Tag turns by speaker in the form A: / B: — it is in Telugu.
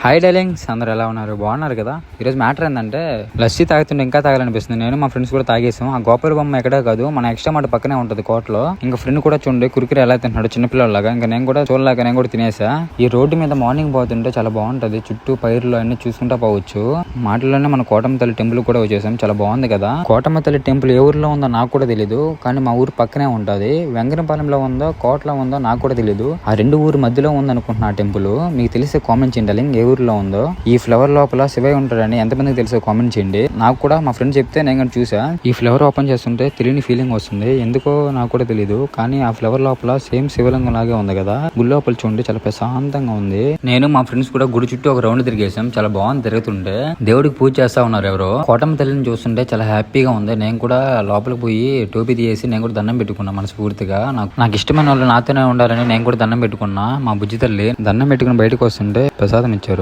A: హాయ్ డార్లింగ్స్, అందరు ఎలా ఉన్నారు? బాగున్నారు కదా? ఈరోజు మ్యాటర్ ఏంటంటే లస్సీ తాగుతుంటే ఇంకా తాగాలనిపిస్తుంది. నేను మా ఫ్రెండ్స్ కూడా తాగేసాం. ఆ గోపాల బొమ్మ ఎక్కడే కాదు, మన ఎక్స్ట్రా మాట పక్కనే ఉంటది కోటలో. ఇంకా ఫ్రెండ్ కూడా చూడండి కురికిరి ఎలా తింటున్నాడు చిన్నపిల్లలాగా. ఇంకా నేను కూడా చూడలేక నేను కూడా తినేసా. ఈ రోడ్డు మీద మార్నింగ్ పోతుంటే చాలా బాగుంటది. చుట్టూ పైర్లు అన్ని చూసుకుంటా పోవచ్చు. మాటల్లోనే మన కోటమ్మ తల్లి టెంపుల్ కూడా వచ్చేసాం. చాలా బాగుంది కదా. కోటమ్మ తల్లి టెంపుల్ ఏ ఊర్లో ఉందో నాకు కూడా తెలియదు, కానీ మా ఊరు పక్కనే ఉంటది. వెంకటపాలెంలో ఉందో కోటలో ఉందో నాకు కూడా తెలియదు. ఆ రెండు ఊరు మధ్యలో ఉంది అనుకుంటున్నా ఆ టెంపుల్. మీకు తెలిసే కామెంట్ చేయండి ఏ ఊర్లో ఉందో. ఈ ఫ్లవర్ లోపల శివయ్య ఉంటాడని ఎంతమందికి తెలుసో కామెంట్ చేయండి. నాకు కూడా మా ఫ్రెండ్ చెప్తే నేను కూడా చూసా. ఈ ఫ్లవర్ ఓపెన్ చేస్తుంటే తెలియని ఫీలింగ్ వస్తుంది. ఎందుకో నాకు కూడా తెలియదు, కానీ ఆ ఫ్లవర్ లోపల సేమ్ శివలింగం లాగే ఉంది కదా. గుడి లోపల చూడండి చాలా ప్రశాంతంగా ఉంది. నేను మా ఫ్రెండ్స్ కూడా గుడి చుట్టూ ఒక రౌండ్ తిరిగేసాం. చాలా బాగుంది తిరుగుతుంటే. దేవుడికి పూజ చేస్తా ఉన్నారు ఎవరో. కోటమ్మ తల్లిని చూస్తుంటే చాలా హ్యాపీగా ఉంది. నేను కూడా లోపలికి పోయి టోపీ తీసి నేను కూడా దండం పెట్టుకున్నా మనస్ఫూర్తిగా. నాకు ఇష్టమైన వాళ్ళు నాతోనే ఉండాలని నేను కూడా దండం పెట్టుకున్నా. మా బుజ్జి తల్లి దండం పెట్టుకుని బయటకు వస్తుంటే ప్రసాదం ఇచ్చారు.